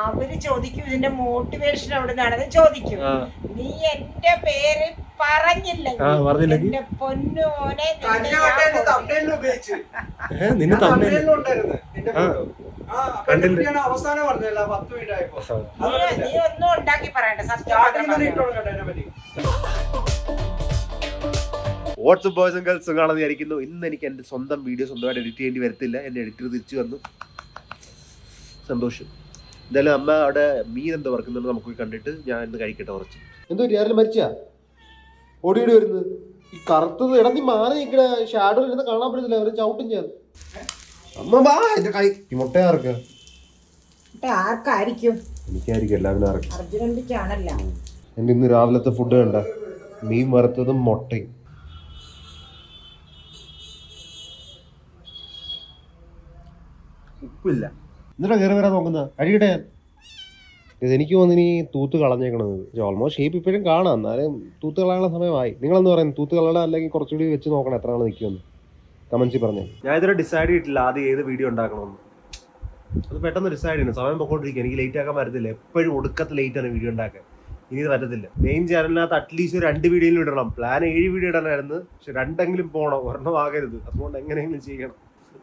അവര് ചോദിക്കും ഇതിന്റെ മോട്ടിവേഷൻ എവിടെ നിന്നാണെന്ന് ചോദിക്കും. നീ എന്റെ പേര് പറഞ്ഞില്ലെങ്കിൽ എന്റെ പൊന്നുമോനെ നീ ഒന്നും ഉണ്ടാക്കി പറയണ്ട. വാട്സ്ആപ്പ് ബോയ്സ് ആൻഡ് ഗേൾസ് കാണാൻ വിചാരിക്കുന്നു. ഇന്ന് എനിക്ക് എൻ്റെ സ്വന്തം വീഡിയോ സ്വന്തമായിട്ട് എഡിറ്റ് ചെയ്യേണ്ടി വരത്തില്ല. എൻ്റെ എഡിറ്റർ തിരിച്ചു വന്നു, സന്തോഷം. എന്തായാലും അമ്മ അവിടെ മീൻ എന്തോ വറക്കുന്നുണ്ട്, നമുക്ക് കണ്ടിട്ട് ഞാൻ ഇന്ന് കഴിക്കട്ടെ കുറച്ച്. എന്തോ ആരെങ്കിലും മരിച്ചാ ഓടിയോടി വരുന്നത്? ഈ കറുത്തത് ഇടഞ്ഞി മാറി നിൽക്കണ ഷാഡോ ഇരുന്ന് കാണാൻ പറ്റത്തില്ല, അവര് ചവിട്ടും ചെയ്യാൻ. അമ്മ വാ, എന്റെ കൈ മുട്ട ആർക്കാ? ആർക്കായിരിക്കും? എനിക്കായിരിക്കും, എല്ലാവരും ആർക്കും. അർജുനന്റെയാണല്ല. എൻ്റെ ഇന്ന് രാവിലത്തെ ഫുഡ് കണ്ട, മീൻ വറുത്തതും മുട്ടയും. ഉപ്പില്ല. എന്നിട്ടാ കയറി വരാൻ നോക്കുന്ന കഴിക്കട്ടെ ഞാൻ. ഇതെനിക്ക് തോന്നി തൂത്ത് കളഞ്ഞേക്കണത്. ഓൾമോസ്റ്റ് ഷേപ്പ് ഇപ്പോഴും കാണാം, എന്നാലും തൂത്ത് കളയാനുള്ള സമയമായി. നിങ്ങളെന്ന് പറയുന്നത് തൂത്ത് കളയണം അല്ലെങ്കിൽ കുറച്ചുകൂടി വെച്ച് നോക്കണം എത്ര നാൾ നിൽക്കുമെന്ന് കമൻസിൽ പറഞ്ഞു. ഞാൻ ഇതുവരെ ഡിസൈഡ് ചെയ്തിട്ടില്ല ആദ്യം ഏത് വീഡിയോ ഉണ്ടാക്കണമെന്ന്. അത് പെട്ടെന്ന് ഡിസൈഡ് ചെയ്യണം, സമയം പൊക്കോണ്ടിരിക്കുക. എനിക്ക് ലേറ്റ് ആക്കാൻ പറ്റത്തില്ല, എപ്പോഴും ഒടുക്കത്ത് ലേറ്റാണ് വീഡിയോ ഉണ്ടാക്കാൻ. ഇനി ഇത് പറ്റത്തില്ല. മെയിൻ ചാനലിനകത്ത് അറ്റ്ലീസ്റ്റ് ഒരു 2 വീഡിയോയിലും ഇടണം. പ്ലാൻ 7 വീഡിയോ ഇടാനായിരുന്നു, പക്ഷെ 2 പോകണം, ഒരെണ്ണം ആകരുത്. അതുകൊണ്ട് എങ്ങനെയെങ്കിലും ചെയ്യണം.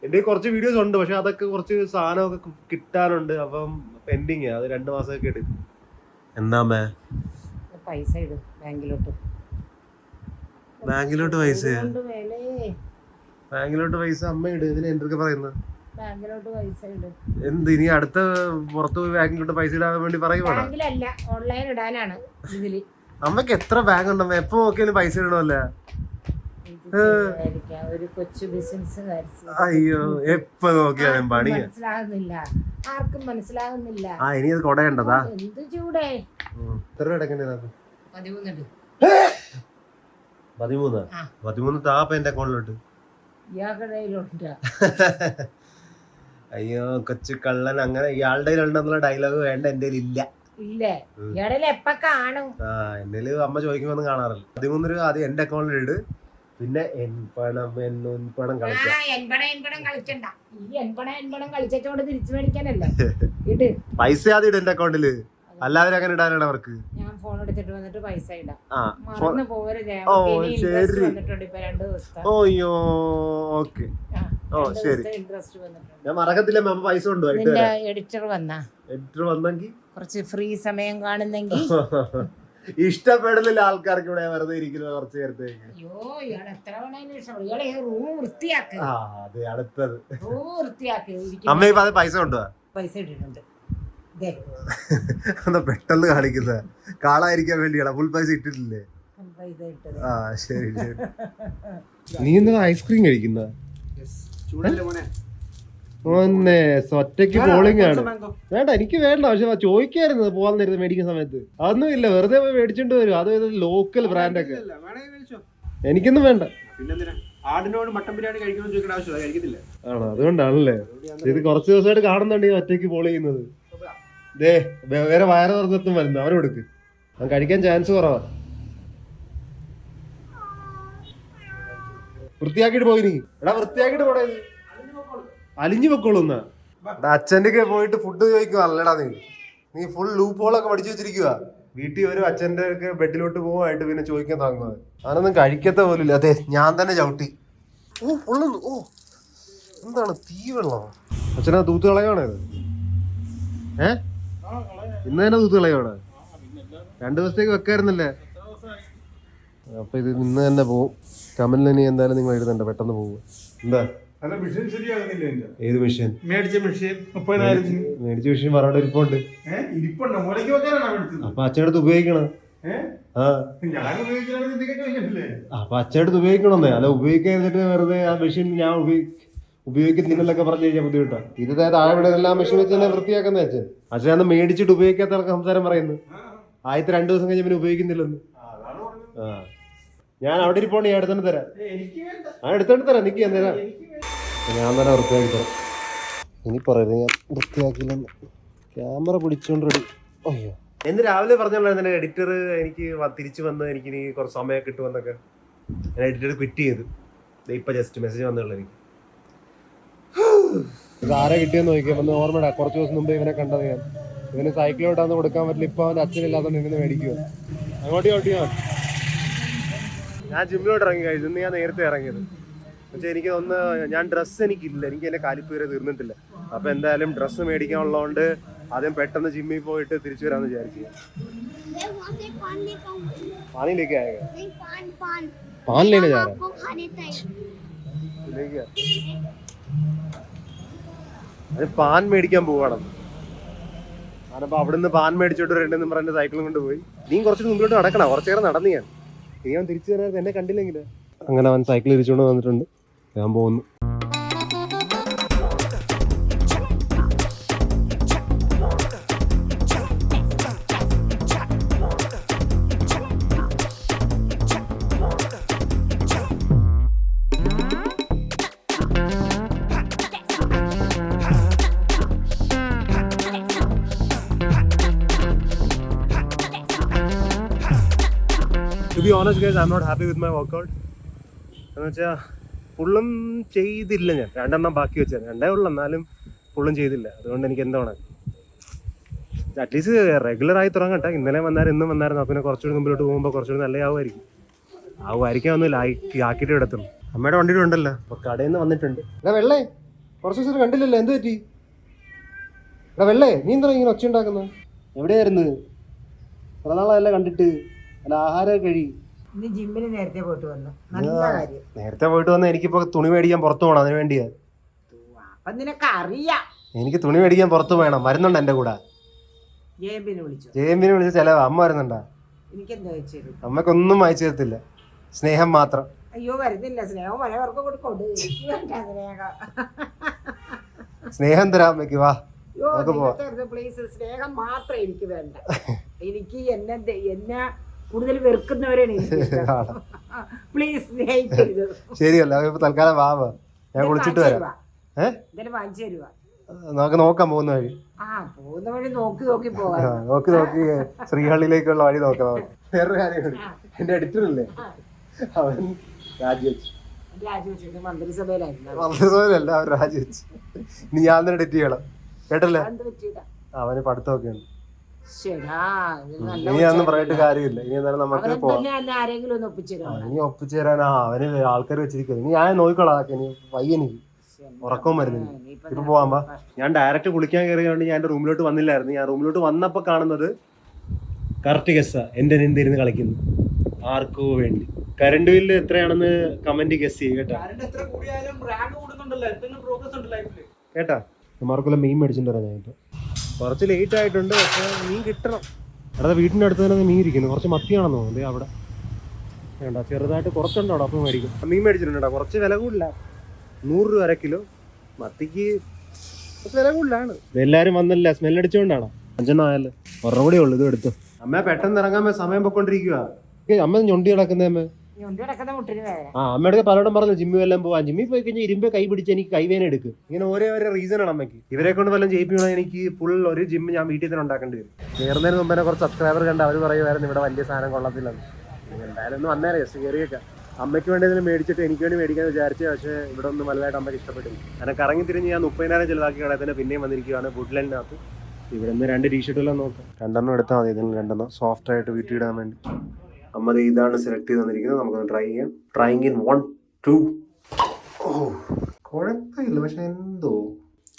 എൻ്റെ കുറച്ച് വീഡിയോസ് ഉണ്ട്, പക്ഷെ അതൊക്കെ കുറച്ച് സാധനമൊക്കെ കിട്ടാനുണ്ട്. അപ്പം പെൻഡിങ്, അത് 2 മാസമൊക്കെ എടുക്കും. എന്താ പൈസ ഇടും ബാങ്കിലോട്ട്. ബാങ്കിലോട്ട് പൈസ അമ്മ ഇട്. ഇതിന് എന്തൊക്കെ പറയുന്നത്? ബാങ്കിലോട്ട് പൈസ ഇടും. എന്ത് ഇനി അടുത്ത പുറത്ത് പോയി ബാങ്കിലോട്ട് പൈസ ഇടാൻ വേണ്ടി പറയുവാണ്? ബാങ്കിലല്ല, ഓൺലൈൻ ഇടാനാണ് ഇതില്. അമ്മക്ക് എത്ര ബാങ്ക് ഉണ്ടോ? എപ്പോ നോക്കിയാലും പൈസ ഇടണമല്ലേ? ഒരു കൊച്ചു ബിസിനസ്. അയ്യോ, എപ്പോ നോക്കിയാലും പണി. മനസ്സിലാകുന്നില്ല, ആർക്കും മനസ്സിലാകുന്നില്ല. ഇനി അത് കൊടയണ്ടതാ? എന്ത് ചൂടേ. എത്ര അടക്കണ്ടേ? 13 13 താപ്പ എന്റെ അക്കൗണ്ടിലോട്ട്. അയ്യോ കൊച്ചു കള്ളൻ. അങ്ങനെ ഇയാളുടെ ഉണ്ടെന്നുള്ള ഡയലോഗ് വേണ്ട, എന്റെ ഇല്ല. ഇല്ലേ, എപ്പ കാണും? എന്റെ അമ്മ ചോദിക്കുമ്പോ കാണാറില്ല. 13 രൂപ ആദ്യം എന്റെ അക്കൗണ്ടിൽ ഇട്, പിന്നെ പണം കളിക്കണ്ട. ഈ കളിച്ചോണ്ട് തിരിച്ചു മേടിക്കാനല്ലേ ഇട്. പൈസ ആദ്യം ഇട് എന്റെ അക്കൗണ്ടില്, അല്ലാതെ അങ്ങനെ ഇടാനാണ് അവർക്ക്. ഞാൻ ഫോൺ എടുത്തിട്ട് വന്നിട്ട് പൈസ ഇടാം. ഓയ്യോ, ഓക്കെ. ശരി, ഞാൻ മറക്കത്തില്ല. അമ്മ പൈസ കൊണ്ടുപോയി. എഡിറ്റർ വന്നെങ്കിൽ കുറച്ച് ഫ്രീ സമയം കാണുന്നെങ്കിൽ ഇഷ്ടപ്പെടില്ല ആൾക്കാർക്ക്. ഇവിടെ വെറുതെ ഇരിക്കുന്നത് കുറച്ച് നേരത്തേക്ക്. അതെ, അടുത്തത് അമ്മ ഇപ്പൊ അത് പൈസ കൊണ്ടുപോവാ. പൈസ ഇട്ടിട്ടുണ്ട്. എന്താ പെട്ടെന്ന് കാണിക്കുന്ന? കാണാതിരിക്കാൻ വേണ്ടിയാണോ? ഫുൾ പൈസ ഇട്ടിട്ടില്ലേ? ശരി ശരി. നീ എന്താ ഐസ്ക്രീം കഴിക്കുന്ന? ഒറ്റയ്ക്ക് പോളിംഗ് ആണ്. വേണ്ട, എനിക്ക് വേണ്ട. പക്ഷെ ചോദിക്കായിരുന്നു പോവാൻ നേരത്തെ മേടിക്കുന്ന സമയത്ത്. അതൊന്നും ഇല്ല, വെറുതെ പോയി മേടിച്ചോണ്ട് വരും. അത് ലോക്കൽ ബ്രാൻഡൊക്കെ. എനിക്കൊന്നും വേണ്ട. ആണോ? അതുകൊണ്ടാണല്ലേ ഇത് കുറച്ച് ദിവസമായിട്ട് കാണുന്നുണ്ട് ഈ ഒറ്റയ്ക്ക് പോൾ ചെയ്യുന്നത്. ദേ വേറെ വയറ് തുറന്നെത്തും വരുന്നു. അവനെ കൊടുക്ക്, അവൻ കഴിക്കാൻ ചാൻസ് കുറവാ. വൃത്തിയാക്കിട്ട് പോയി. നീ എടാ വൃത്തിയാക്കിട്ട് പോടേ. അലിഞ്ഞു വെക്കോളൂന്നാ. അച്ഛൻ്റെ പോയിട്ട് ഫുഡ് ചോദിക്കുക അല്ലടാ. നീ ഫുൾ ലൂപ്പ് ഹോളൊക്കെ പഠിച്ചു വെച്ചിരിക്കുക. വീട്ടിൽ വരും, അച്ഛൻ്റെ ഒക്കെ ബെഡിലോട്ട് പോവായിട്ട് പിന്നെ ചോദിക്കാൻ താങ്ങുന്നത്. അവനൊന്നും കഴിക്കത്ത പോലില്ല. അതെ, ഞാൻ തന്നെ ചവിട്ടി. ഓ എന്താണ് തീ വെള്ളം? അച്ഛനാ തൂത്ത് കളയാണോ ഇത്? ഇന്ന് തന്നെ തൂത്ത് കളയാണ്? 2 ദിവസത്തേക്ക് വെക്കായിരുന്നല്ലേ? അപ്പൊ ഇത് ഇന്ന് തന്നെ പോവും. കമലിന് എന്തായാലും നിങ്ങൾ എഴുതണ്ട, പെട്ടെന്ന് പോവുക. എന്താ ഏത് മെഷീൻ? മേടിച്ച മെഷീൻ 30,000 പറഞ്ഞോണ്ട് ഇരിപ്പുണ്ട്. അപ്പൊ അച്ഛനടുത്ത് ഉപയോഗിക്കണം. അപ്പൊ അച്ഛനടുത്ത് ഉപയോഗിക്കണമെന്നേ. അല്ല ഉപയോഗിക്കാതിട്ട് വെറുതെ ആ മെഷീൻ ഞാൻ ഉപയോഗിക്കുന്നില്ലൊക്കെ പറഞ്ഞു കഴിഞ്ഞാൽ ബുദ്ധിമുട്ടാണ്. ഇത് താഴെ ഇവിടെ എല്ലാ മെഷീൻ വെച്ച് തന്നെ വൃത്തിയാക്കുന്ന അച്ഛൻ. അച്ഛനന്ന് മേടിച്ചിട്ട് ഉപയോഗിക്കാത്ത ആൾക്ക് സംസാരം പറയുന്നു. ആദ്യത്തെ 2 ദിവസം കഴിഞ്ഞ പിന്നെ ഉപയോഗിക്കുന്നില്ലെന്ന്. ഞാൻ അവിടെ ഇരിപ്പോണ്ട്, ഞാൻ എടുത്തോണ്ട് തരാം. ഞാൻ എടുത്തോണ്ട് തരാം, നിക്ക് ഞാൻ തരാം. ഞാൻ തന്നെ വൃത്തിയാക്കി തരാം. ഇനി പറയരുത് ഞാൻ വൃത്തിയാക്കില്ലെന്ന്. ക്യാമറ പിടിച്ചോണ്ട് റെഡി. അയ്യോ, എന്ന് രാവിലെ പറഞ്ഞോളായിരുന്നു എഡിറ്റർ എനിക്ക് തിരിച്ചു വന്ന് എനിക്ക് ഇനി കുറച്ച് സമയം കിട്ടുമെന്നൊക്കെ. ഞാൻ എഡിറ്റർ ക്വിറ്റ് ചെയ്തു. ഇപ്പൊ ജസ്റ്റ് മെസ്സേജ് വന്നുള്ളൂ എനിക്ക്. ഇത് ആരെ കിട്ടിയെന്ന് നോക്കിയപ്പോൾ ഓർമ്മയിടാ, കുറച്ച് ദിവസം മുമ്പ് ഇവനെ കണ്ടത് ഞാൻ. ഇവന് സൈക്കിളോട്ടൊന്നും കൊടുക്കാൻ പറ്റില്ല. ഇപ്പൊ അവന്റെ അച്ഛനില്ലാത്തോണ്ട് ഇങ്ങനെ മേടിക്കുക. അങ്ങോട്ട് ഓട്ടിയോ? ഞാൻ ജിമ്മിലോട്ട് ഇറങ്ങി കഴിഞ്ഞു. ഇന്ന് ഞാൻ നേരത്തെ ഇറങ്ങിയത്. പക്ഷേ എനിക്ക് ഒന്ന് ഞാൻ ഡ്രസ്സ് എനിക്കില്ല, എനിക്ക് എൻ്റെ കാലിപ്പ് വരെ തീർന്നിട്ടില്ല. അപ്പോൾ എന്തായാലും ഡ്രസ്സ് മേടിക്കാനുള്ളതുകൊണ്ട് ആദ്യം പെട്ടെന്ന് ജിമ്മിൽ പോയിട്ട് തിരിച്ചു വരാമെന്ന് വിചാരിച്ചു. പാനിലേക്ക് ആയേगा पान लेने जा रहा है. അത് പാൻ മേടിക്കാൻ പോവാണ്. ഞാനപ്പോൾ അവിടുന്ന് പാൻ മേടിച്ചോട്ട് രണ്ടെന്നും പറഞ്ഞ് സൈക്കിളും കൊണ്ട് പോയി. നീ കുറച്ച് മുമ്പിലോട്ട് നടക്കണം, കുറച്ചേരം നടന്നു ഞാൻ. ഇനി അവൻ തിരിച്ചു വരാൻ എന്നെ കണ്ടില്ലെങ്കിൽ. അങ്ങനെ അവൻ സൈക്കിൾ തിരിച്ചുകൊണ്ട് വന്നിട്ടുണ്ട്. ഞാൻ പോകുന്നു. To be honest guys, I'm not happy with my workout. എന്ന് വെച്ചാൽ ഫുള്ളും ചെയ്തില്ല ഞാൻ. 2 എണ്ണം ബാക്കി വെച്ചാൽ 2 ഉള്ളൂ, എന്നാലും ഫുള്ളും ചെയ്തില്ല. അതുകൊണ്ട് എനിക്ക് എന്താണ് അറ്റ്ലീസ്റ്റ് റെഗുലറായി തുടങ്ങട്ടെ. ഇന്നലെ വന്നാലും ഇന്നും വന്നായിരുന്നു. പിന്നെ കുറച്ചുകൂടി മുമ്പിലോട്ട് പോകുമ്പോൾ കുറച്ചുകൂടി നല്ല ആവുമായിരിക്കും ഒന്ന് ആക്കിയിട്ട് എടുത്തുള്ളൂ. അമ്മയുടെ വണ്ടിയിൽ ഉണ്ടല്ലോ, അപ്പോൾ കടയിൽ നിന്ന് വന്നിട്ടുണ്ട്. എടാ വെള്ളേ, കുറച്ച് ദിവസം കണ്ടില്ലല്ലോ, എന്ത് പറ്റി? എടാ വെള്ളേ, നീ എന്താ ഇങ്ങനെ ഒച്ച ഉണ്ടാക്കുന്നത്? എവിടെയായിരുന്നു? കുറെ നാളല്ല കണ്ടിട്ട്. അല്ല ആഹാരം കഴി. ജിമ്മിന് നേരത്തെ പോയിട്ട് വന്നു. നല്ല കാര്യം. നേരത്തെ പോയിട്ട് വന്ന എനിക്കിപ്പോ തുണി മേടിക്കാൻ പുറത്തു പോകണം. അതിന് വേണ്ടിയാ. അപ്പൊ നിനക്ക് അറിയാം എനിക്ക് തുണി മേടിക്കാൻ പുറത്ത് വേണം. വരുന്നുണ്ട് എന്റെ കൂടെ. ജെഎംബിനെ വിളിച്ച ചെലവാ. അമ്മ വരുന്നുണ്ടാ? അമ്മക്കൊന്നും അയച്ചു തരത്തില്ല, സ്നേഹം മാത്രം. അയ്യോ വരുന്നില്ല. സ്നേഹം തരാം അമ്മയ്ക്ക്. വാ പ്ലീസ്, സ്നേഹം മാത്രം എനിക്ക് വേണ്ട. എനിക്ക് എന്നെ കൂടുതൽ വെറുക്കുന്നവരാണ് പ്ലീസ് സ്നേഹിക്കരുത്. ശരിയല്ല, തൽക്കാലം വാ, ഞാൻ കുളിച്ചിട്ട് വരാം. വാങ്ങിച്ചു തരുവാ. നമുക്ക് നോക്കാം പോകുന്ന വഴി. പോകുന്ന വഴി നോക്കി പോകാം. നോക്കി ശ്രീഹള്ളിയിലേക്കുള്ള വഴി നോക്കാം. വേറൊരു കാര്യമാണ്, എന്റെ എഡിറ്ററില്ലേ അവൻ രാജിവെച്ചു. മന്ത്രിസഭയിലല്ല, അവൻ രാജിവെച്ചു. ഇനി ഞാൻ തന്നെ എഡിറ്റ് ചെയ്യണം, കേട്ടല്ലേ? അവന് പഠിത്തമൊക്കെയാണ്. ഇനി ഒന്നും പറഞ്ഞിട്ട് കാര്യമില്ല. ഇനി എന്തായാലും നമുക്ക് പോവാം. ഇനി ഒപ്പിച്ചു തരാൻ അവന് ആൾക്കാർ വെച്ചിരിക്കുന്നത്. ഇനി ഞാൻ നോക്കിക്കോളാം. ഇനി വയ്യെനിക്ക് ഉറക്കവും വരുന്നില്ല. ഇപ്പൊ പോവാമ്പ. ഞാൻ ഡയറക്റ്റ് കുളിക്കാൻ കയറിയോണ്ട് ഞാൻ എന്റെ റൂമിലോട്ട് വന്നില്ലായിരുന്നു. ഞാൻ റൂമിലോട്ട് വന്നപ്പോ കാണുന്നത് കറക്റ്റ് ഗസ്സാ. എന്റെ എന്തിരുന്ന് കളിക്കുന്നു ആർക്കോ വേണ്ടി. കറണ്ട് ബില്ല് എത്രയാണെന്ന് കമന്റ് ഗസ് ചെയ്യും കേട്ടാ. മാർക്കുള്ള മീൻ മേടിച്ചിട്ട് വരാം. ഞാനിപ്പോ കുറച്ച് ലേറ്റ് ആയിട്ടുണ്ട്, പക്ഷെ മീൻ കിട്ടണം. അവിടെ വീടിൻ്റെ അടുത്ത് തന്നെ മീൻ ഇരിക്കുന്നു. കുറച്ച് മത്തിയാണെന്ന് തോന്നുന്നത് അവിടെ. വേണ്ട, ചെറുതായിട്ട് കുറച്ചുണ്ടോ അവിടെ, അപ്പം മേടിക്കും. മീൻ മേടിച്ചിട്ടുണ്ട്. കുറച്ച് വില കൂടുതല, 100 രൂപ 1 കിലോ. മത്തിക്ക് കുറച്ച് വില കൂടുതലാണ്. എല്ലാവരും വന്നല്ല, സ്മെല്ലടിച്ചുകൊണ്ടാണ്. 5 ആയല്ലോ, 1 കൂടെ ഉള്ളു. ഇത് എടുത്തു. അമ്മ പെട്ടെന്ന് ഇറങ്ങാൻ സമയം പൊയ്ക്കൊണ്ടിരിക്കുക. അമ്മ ഞൊണ്ടി കിടക്കുന്നേ. അമ്മ അമ്മയുടെ പലയിടം പറഞ്ഞു ജിമ്മിൽ എല്ലാം പോവാൻ. ജിമ്മിൽ പോയി കഴിഞ്ഞാൽ ഇരുമ്പ് കൈ പിടിച്ച് എനിക്ക് കൈവേന എടുക്കും. ഇങ്ങനെ ഓരോ റീസൺ ആണ് അമ്മയ്ക്ക്. ഇവരെ കൊണ്ട് വല്ലതും ചെയ്യിപ്പിക്കണോ? എനിക്ക് ഫുൾ ഒരു ജിമ്മ് ഞാൻ വീട്ടിൽ തന്നെ ഉണ്ടാക്കേണ്ടി വരും. കയറുന്നതിന് മുമ്പേ കുറച്ച് സബ്സ്ക്രൈബർ കണ്ട് അവർ പറയുമായിരുന്നു ഇവിടെ വലിയ സാധനം കൊള്ളത്തില്ലെന്ന്. എന്തായാലും ഒന്ന് വന്നേരെ, ജസ്റ്റ് കയറിയേക്കാം. അമ്മയ്ക്ക് വേണ്ടി ഇതിന് മേടിച്ചിട്ട് എനിക്ക് വേണ്ടി മേടിക്കാൻ വിചാരിച്ചു. പക്ഷേ ഇവിടെ ഒന്നും വലുതായിട്ട് അമ്മയ്ക്ക് ഇഷ്ടപ്പെട്ടില്ല. അങ്ങനെ കറങ്ങി തിരിഞ്ഞ് ഞാൻ 30,000 ചിലവാക്കി കടയിൽ പിന്നെയും വന്നിരിക്കുകയാണ് വുഡ്ലൻഡിനകത്ത്. ഇവിടെ നിന്ന് 2 ടീഷർട്ടെല്ലാം നോക്കാം. 2 എടുത്താൽ മതി. ഇതിന് 2 സോഫ്റ്റ് ആയിട്ട് വീട്ടിൽ ഇടാൻ വേണ്ടി. അമ്മ ഇതാണ് സെലക്ട് ചെയ്ത് തന്നിരിക്കുന്നത്. നമുക്കൊന്ന് ട്രൈ ചെയ്യാം. Trying in 1 2. കുഴപ്പമില്ല, പക്ഷെ എന്തോ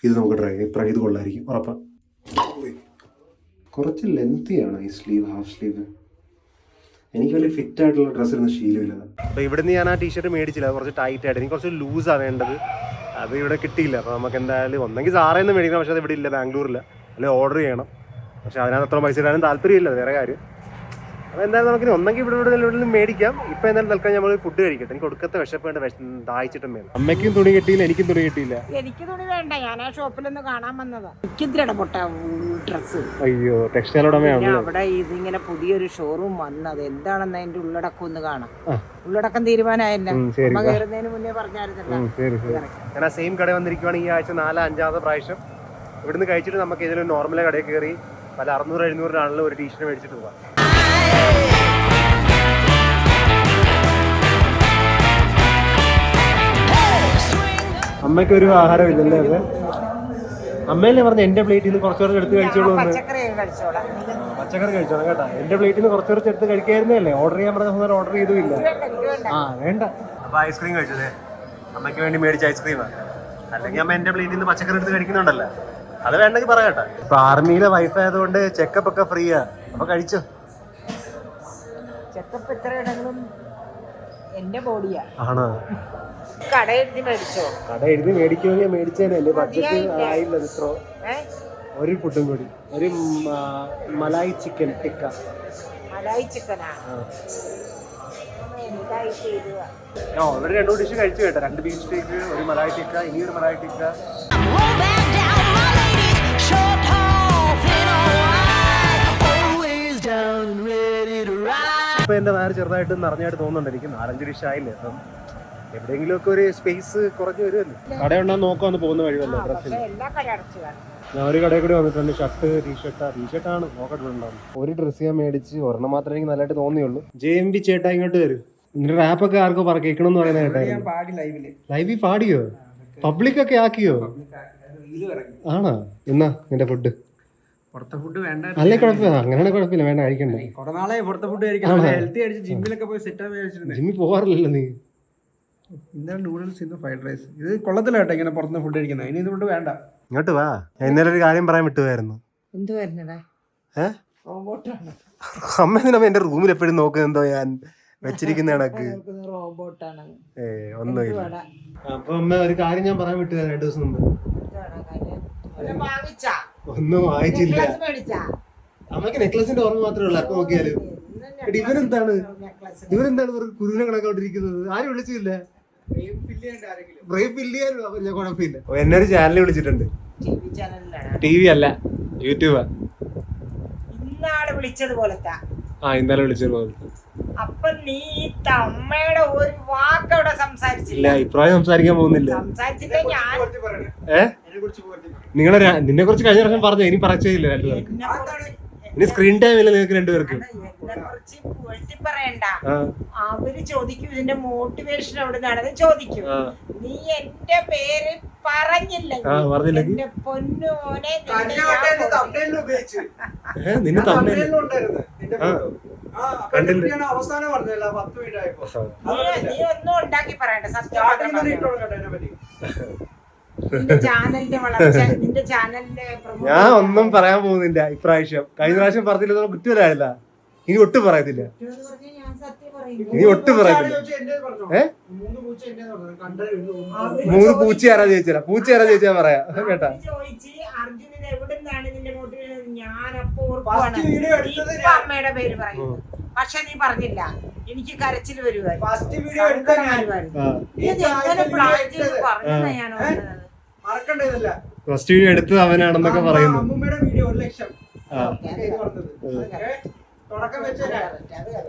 ഇത് നമുക്ക് ട്രൈ ചെയ്യാം. ഇത് കൊള്ളായിരിക്കും ഉറപ്പാ. കുറച്ച് ലെങ്തിയാണ് ഈ സ്ലീവ്, ഹാഫ് സ്ലീവ്. എനിക്ക് വലിയ ഫിറ്റ് ആയിട്ടുള്ള ഡ്രസ്സിലൊന്നും ശീലമില്ല. അപ്പോൾ ഇവിടുന്ന് ഞാൻ ആ ടീഷർട്ട് മേടിച്ചില്ല, കുറച്ച് ടൈറ്റ് ആയിട്ട്. എനിക്ക് കുറച്ച് ലൂസാണ് വേണ്ടത്. അത് ഇവിടെ കിട്ടിയില്ല. അപ്പോൾ നമുക്ക് എന്തായാലും ഒന്നെങ്കിൽ സാറേ നിന്ന് മേടിക്കണം. പക്ഷേ അത് ഇവിടെ ഇല്ല, ബാംഗ്ലൂരില്ല. അല്ലെങ്കിൽ ഓർഡർ ചെയ്യണം. പക്ഷേ അതിനകത്ത് അത്ര പൈസ ഇടാനും താല്പര്യമില്ല, വേറെ കാര്യം. അപ്പോൾ എന്തായാലും നമുക്ക് ഒന്നെങ്കിൽ ഇവിടെ മേടിക്കാം. ഇപ്പം എന്തായാലും തൽക്കാലം നമ്മൾ ഫുഡ് കഴിക്കട്ടെ. എനിക്ക് ഒടുക്കത്തെ വിശപ്പേണ്ട, ദാഹിച്ചിട്ടും വേണം. അമ്മയ്ക്കും തുണി കിട്ടിയില്ല, എനിക്കും തുണി കിട്ടിയില്ല. എനിക്ക് തുണി വേണ്ട, ഞാൻ ആ ഷോപ്പിലൊന്ന് കാണാൻ വന്നതാ. എനിക്കിതിരട പൊട്ട ഡ്രസ്സ്. അയ്യോ, ടെക്സ്റ്റൈൽ ഉടമയാണ്. അവിടെ ഇതിങ്ങനെ പുതിയൊരു ഷോറൂം വന്നത്. എന്താണെന്ന് അതിന്റെ ഉള്ളടക്കം ഒന്ന് കാണാം. ഉള്ളടക്കം തീരുമാനമായില്ല, കയറുന്നതിന് മുന്നേ പറഞ്ഞായിരുന്നല്ലോ. ഞാൻ ആ സെയിം കട വന്നിരിക്കുവാണ് ഈ ആഴ്ച 4-5 പ്രാവശ്യം. ഇവിടുന്ന് കഴിച്ചിട്ട് നമുക്ക് ഏതെങ്കിലും നോർമൽ കടയിൽ കയറി പല 600-700 ഒരു ടീഷർട്ട് മേടിച്ചിട്ട് പോകാം. അമ്മയ്ക്ക് ഒരു ആഹാരം ഇല്ലല്ലേ? അത് അമ്മയല്ലേ പറഞ്ഞ എന്റെ പ്ലേറ്റിൽ നിന്ന് കുറച്ചുകൂടെ എടുത്ത് കഴിച്ചോളൂ. പച്ചക്കറിയേ പച്ചക്കറി കഴിച്ചോളാം. പച്ചക്കറി കഴിച്ചോളാം കേട്ടാ. എന്റെ പ്ലേറ്റിൽ നിന്ന് കുറച്ച് എടുത്ത് കഴിക്കായിരുന്നല്ലേ? ഓർഡർ ചെയ്യാൻ പറഞ്ഞ ഓർഡർ ചെയ്തില്ല. വേണ്ട. അപ്പൊ ഐസ്ക്രീം കഴിച്ചതേ അമ്മയ്ക്ക് വേണ്ടി മേടിച്ച ഐസ്ക്രീമാണ്. അല്ലെങ്കിൽ അമ്മ എന്റെ പ്ലേറ്റിൽ നിന്ന് പച്ചക്കറി എടുത്ത് കഴിക്കുന്നുണ്ടല്ലോ, അത് വേണ്ടെങ്കിൽ പറയാട്ടാ. ഇപ്പൊ ആർമിയിലെ വൈഫ് ആയതുകൊണ്ട് ചെക്കപ്പ് ഒക്കെ ഫ്രീയാ. അപ്പൊ കഴിച്ചോ. ചെക്കപ്പ് എത്ര ഇടങ്ങളും എന്റെ ബോഡിയാ. ആണോ? കട എഴുതി മേടിച്ചോ? കട എഴുതി മേടിക്കുമെങ്കിൽ മേടിച്ചേനല്ലേ, ബഡ്ജറ്റ് ആയില്ല. ഇത്രോ ഒരു ഫുഡും കൂടി, ഒരു മലായി ചിക്കൻ ടിക്ക. മലായി ചിക്കനാ? ഇവിടെ 2 ഡിഷ് കഴിച്ചു കേട്ടോ. 2 ബീഫ് സ്റ്റേക്ക്, ഒരു മലായി ടിക്ക, ഇനി ഒരു മലായി ടിക്ക. ഇപ്പൊ എന്റെ വയറ് ചെറുതായിട്ട് നിറഞ്ഞായിട്ട് തോന്നുന്നുണ്ട് എനിക്ക്. 4-5 ഡിഷ് ആയില്ലേ. അപ്പം എവിടെയെങ്കിലും ഒക്കെ ഒരു സ്പേസ് കുറഞ്ഞു വരുമല്ലോ. കടയുണ്ടാന്ന് നോക്കാന്ന് പോകുന്ന വഴിയല്ലോ ഡ്രസ്സിന്. ഞാൻ ഒരു കടയിൽ കൂടി വന്നിട്ടുണ്ട്. ഷർട്ട്, ടീഷർട്ടാണ് നോക്കട്ടുണ്ടാവും. ഒരു ഡ്രസ്സ് ഞാൻ മേടിച്ച് ഒരെണ്ണം മാത്രമേ എനിക്ക് നല്ലതായിട്ട് തോന്നിയുള്ളൂ. JMB ചേട്ടാ ഇങ്ങോട്ട് വരും. നിന്റെ റാപ്പൊക്കെ ആർക്കോ കേൾക്കണമെന്ന് പറയുന്ന കേട്ടായിരുന്നു. ലൈവിൽ പാടിയോ? പബ്ലിക് ഒക്കെ ആക്കിയോ? ആണോ? എന്നാ നിന്റെ ഫുഡ്? പുറത്തെ ഫുഡ് വേണ്ട. അല്ലേ കുഴപ്പമില്ല, അങ്ങനെയാണെങ്കിൽ കുഴപ്പമില്ല, വേണ്ട കഴിക്കണ്ടേ. കുറെ നാളെ പുറത്തെ ഫുഡ് കഴിക്കാൻ ഹെൽത്തി അടിച്ച് ജിമ്മിലൊക്കെ പോയി സെറ്റ് ആയി. ജിമ്മിൽ പോകാറില്ലല്ലോ നീ. ഇന്നലെ നൂഡിൽസ്, ഇന്ന് ഫ്രൈഡ് റൈസ്. ഇത് കൊള്ളത്തില്ല കേട്ടോ ഇങ്ങനെ പുറത്തുനിന്ന് ഫുഡ് കഴിക്കുന്നത്. ഇനി ഇത് ഫുഡ് വേണ്ട. ഇങ്ങോട്ട് വാ. ഇന്നലെ ഒരു കാര്യം പറയാൻ വിട്ടുപോയായിരുന്നു. എന്തുവായിരുന്നടാ? അമ്മ എന്തിനാ എന്റെ റൂമിൽ എപ്പോഴും നോക്കുന്നെന്തോ ഞാൻ വെച്ചിരിക്കുന്ന കണക്ക്? റോബോട്ടാണ്. ഒന്നുമില്ല. അപ്പൊ അമ്മ ഒരു കാര്യം ഞാൻ പറയാൻ വിട്ടുപോയ 2 ദിവസം മുമ്പ്. ഒന്നും വായിച്ചില്ല. അമ്മക്ക് നെക്ലസിന്റെ ഓർമ്മ മാത്രമേ ഉള്ളൂ. അപ്പൊ നോക്കിയാലും ഇവരെന്താണ് കുരുവിനെ കണക്കോട്ടിരിക്കുന്നത്? ആരും വിളിച്ചില്ല. ബ്രേപ്പ് ഇല്ലായിരുന്നു. അപ്പൊ ഞാൻ കുഴപ്പമില്ല. എന്നെ ഒരു ചാനൽ വിളിച്ചിട്ടുണ്ട്. TV അല്ല, യൂട്യൂബാ. ഇന്നാള് വിളിച്ചത് പോലത്തെ. ഇന്നലെ വിളിച്ചത് പോലത്തെ. അപ്പൊ നീ അമ്മയുടെ ഒരു വാക്കവിടെ സംസാരിച്ചില്ല. ഇപ്രാവശ്യം സംസാരിക്കാൻ പോകുന്നില്ല. സംസാരിച്ചില്ല. ഞാൻ നിന്നെ കുറിച്ച് കഴിഞ്ഞ പ്രാവശ്യം പറഞ്ഞു. ഇനി പറച്ചില്ല രണ്ടുപേർക്ക്. ഇനി സ്ക്രീൻ ടൈം ഇല്ല നിങ്ങൾക്ക് രണ്ടുപേർക്ക്. പറയണ്ട. അവര് ചോദിക്കും ഇതിന്റെ മോട്ടിവേഷൻ എവിടെ നിന്നാണെന്ന് ചോദിക്കും. നീ എന്റെ പേര് പറഞ്ഞില്ല. എന്റെ പൊന്നോനെ നിന്നെ അവസാനം പറഞ്ഞല്ല 10 മിനിറ്റ് ആയപ്പോ. നീ ഒന്നും ഉണ്ടാക്കി പറയണ്ട. സത്യം നിന്റെ ചാനലിന്റെ വളർച്ച, നിന്റെ ചാനലിന്റെ ഞാൻ ഒന്നും പറയാൻ പോകുന്നില്ല ഇപ്രാവശ്യം. കഴിഞ്ഞ പ്രാവശ്യം പറഞ്ഞില്ല, കുറ്റമില്ല. ഇനി ഒട്ടും പറയത്തില്ല. ഇനി ഒട്ടും പറയത്തില്ല. 3 പൂച്ച ആരാ ചോദിച്ചാ? പൂച്ച ആരാ ചോദിച്ചാ പറയാ കേട്ടാ. അർജുനൻ എവിടുന്നാണ് നിന്റെ മോട്ടിവേഷൻ? ഞാനപ്പോ അമ്മയുടെ പേര് പറയും. പക്ഷെ നീ പറഞ്ഞില്ല. എനിക്ക് കരച്ചിൽ വരുവായിരുന്നു. ഫസ്റ്റ് വീഡിയോ എടുത്തത് അവനാണെന്നൊക്കെ പറയുന്നു.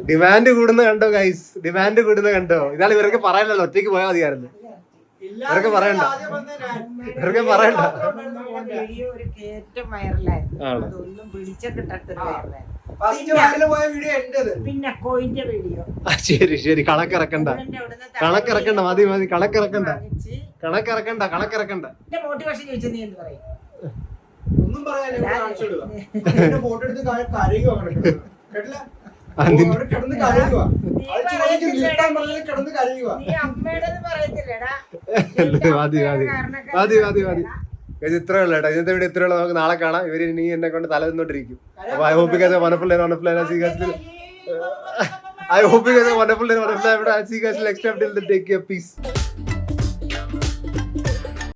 ഡിമാൻഡ് കൂടുന്ന കണ്ടോ ഗൈസ്? ഡിമാൻഡ് കൂടുന്ന കണ്ടോ? ഇതാണ് ഇവരൊക്കെ പറയാനല്ലോ. ഒറ്റയ്ക്ക് പോയാൽ മതിയായിരുന്നു. ഇവരൊക്കെ പറയണ്ട. ഇവരൊക്കെ പറയണ്ട. ശരി ശരി. കണക്കിറക്കണ്ട. മതി മതി. കണക്കിറക്കണ്ട. മോട്ടിവേഷൻ ചോദിച്ചാൽ നീ എന്ത് പറയും? ഒന്നും പറയാനില്ല. ഫോട്ടോ എടുത്ത് കേട്ടില്ല. ഇത്രേ ഉള്ളൂ കേട്ടോ. ഇന്നത്തെ വീഡിയോ ഇത്രയുള്ള. നമുക്ക് നാളെ കാണാം. ഇവര് നീ എന്നെ കൊണ്ട് തല നിന്നോണ്ടിരിക്കും. അപ്പൊ I hope you guys are wonderful and wonderful and see you guys. I hope you guys are wonderful and wonderful and see you guys next time. Till then, take care. Peace.